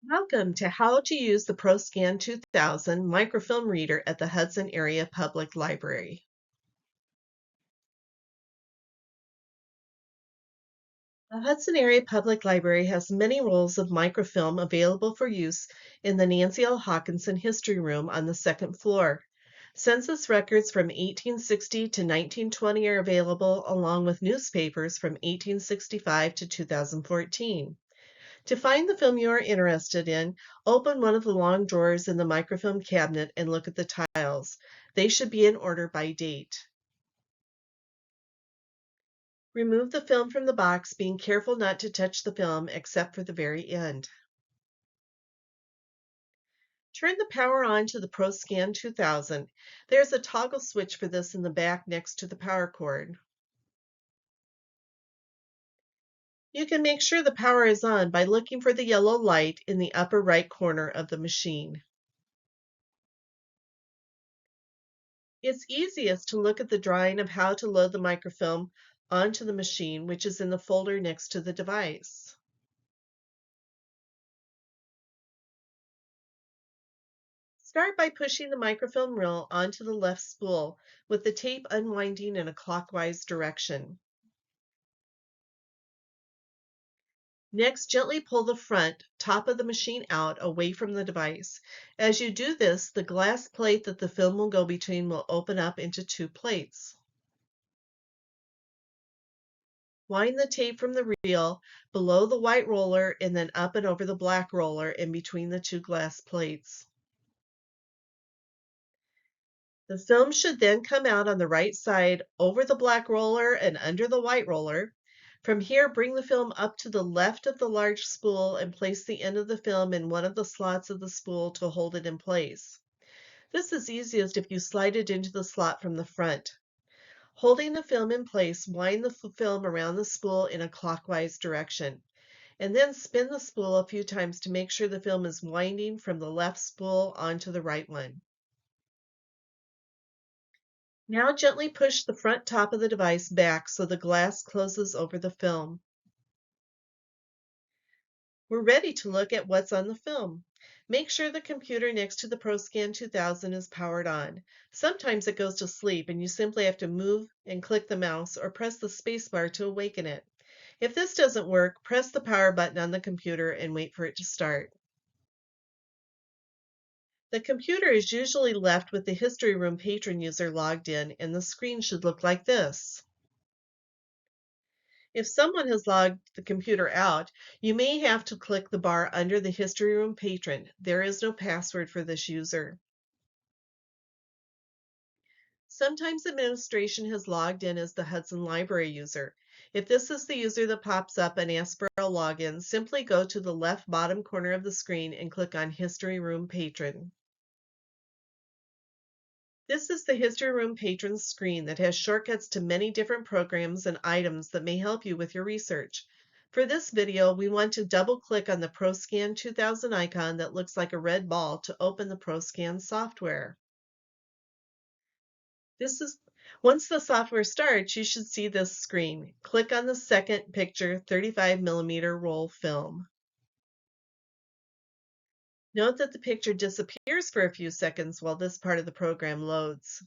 Welcome to How to Use the ProScan 2000 Microfilm Reader at the Hudson Area Public Library. The Hudson Area Public Library has many rolls of microfilm available for use in the Nancy L. Hawkinson History Room on the second floor. Census records from 1860 to 1920 are available, along with newspapers from 1865 to 2014. To find the film you are interested in, open one of the long drawers in the microfilm cabinet and look at the tiles. They should be in order by date. Remove the film from the box, being careful not to touch the film except for the very end. Turn the power on to the ProScan 2000. There's a toggle switch for this in the back next to the power cord. You can make sure the power is on by looking for the yellow light in the upper right corner of the machine. It's easiest to look at the drawing of how to load the microfilm onto the machine, which is in the folder next to the device. Start by pushing the microfilm reel onto the left spool, with the tape unwinding in a clockwise direction. Next, gently pull the front top of the machine out away from the device. As you do this, the glass plate that the film will go between will open up into two plates. Wind the tape from the reel below the white roller and then up and over the black roller in between the two glass plates. The film should then come out on the right side over the black roller and under the white roller. From here, bring the film up to the left of the large spool and place the end of the film in one of the slots of the spool to hold it in place. This is easiest if you slide it into the slot from the front. Holding the film in place, wind the film around the spool in a clockwise direction, and then spin the spool a few times to make sure the film is winding from the left spool onto the right one. Now gently push the front top of the device back so the glass closes over the film. We're ready to look at what's on the film. Make sure the computer next to the ProScan 2000 is powered on. Sometimes it goes to sleep and you simply have to move and click the mouse or press the spacebar to awaken it. If this doesn't work, press the power button on the computer and wait for it to start. The computer is usually left with the History Room patron user logged in, and the screen should look like this. If someone has logged the computer out, you may have to click the bar under the History Room patron. There is no password for this user. Sometimes administration has logged in as the Hudson Library user. If this is the user that pops up and asks for a login, simply go to the left bottom corner of the screen and click on History Room Patron. This is the History Room Patron screen that has shortcuts to many different programs and items that may help you with your research. For this video, we want to double-click on the ProScan 2000 icon that looks like a red ball to open the ProScan software. Once the software starts, you should see this screen. Click on the second picture, 35mm roll film. Note that the picture disappears for a few seconds while this part of the program loads.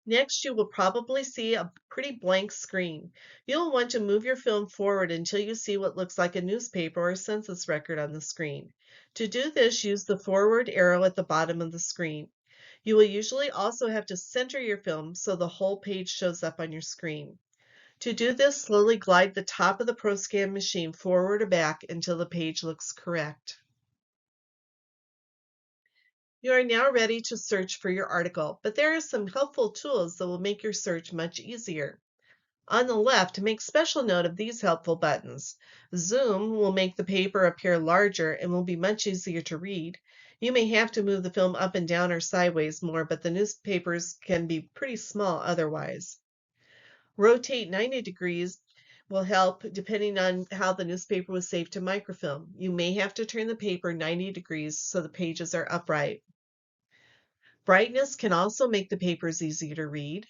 Next, you will probably see a pretty blank screen. You'll want to move your film forward until you see what looks like a newspaper or census record on the screen. To do this, use the forward arrow at the bottom of the screen. You will usually also have to center your film so the whole page shows up on your screen. To do this, slowly glide the top of the ProScan machine forward or back until the page looks correct. You are now ready to search for your article, but there are some helpful tools that will make your search much easier. On the left, make special note of these helpful buttons. Zoom will make the paper appear larger and will be much easier to read. You may have to move the film up and down or sideways more, but the newspapers can be pretty small otherwise. Rotate 90 degrees will help depending on how the newspaper was saved to microfilm. You may have to turn the paper 90 degrees so the pages are upright. Brightness can also make the papers easier to read.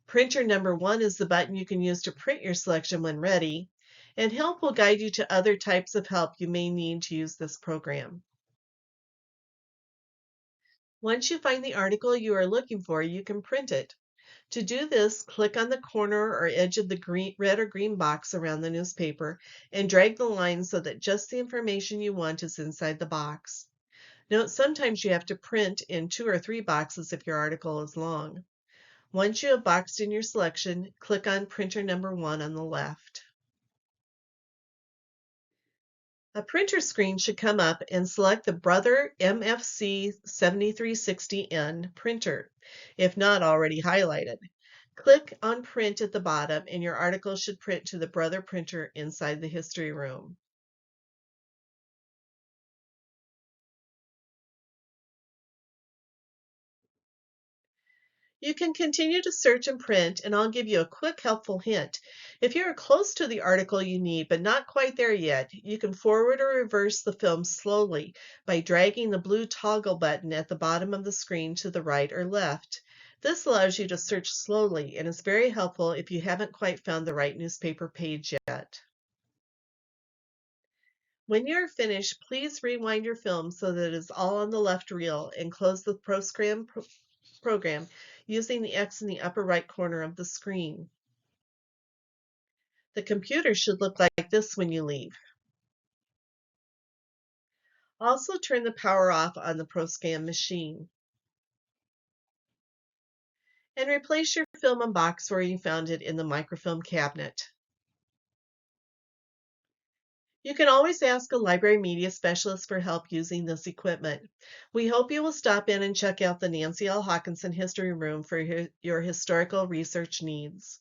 Printer number 1 is the button you can use to print your selection when ready. and help will guide you to other types of help you may need to use this program. Once you find the article you are looking for, you can print it. To do this, click on the corner or edge of the red or green box around the newspaper and drag the line so that just the information you want is inside the box. Note sometimes you have to print in 2 or 3 boxes if your article is long. Once you have boxed in your selection, click on printer number 1 on the left. A printer screen should come up and select the Brother MFC 7360N printer, if not already highlighted. Click on Print at the bottom and your article should print to the Brother printer inside the history room. You can continue to search and print, and I'll give you a quick helpful hint. If you're close to the article you need but not quite there yet, you can forward or reverse the film slowly by dragging the blue toggle button at the bottom of the screen to the right or left. This allows you to search slowly and is very helpful if you haven't quite found the right newspaper page yet. When you're finished, please rewind your film so that it is all on the left reel and close the program using the X in the upper right corner of the screen. The computer should look like this when you leave. Also turn the power off on the ProScan machine. And replace your film and box where you found it in the microfilm cabinet. You can always ask a library media specialist for help using this equipment. We hope you will stop in and check out the Nancy L. Hawkinson History Room for your historical research needs.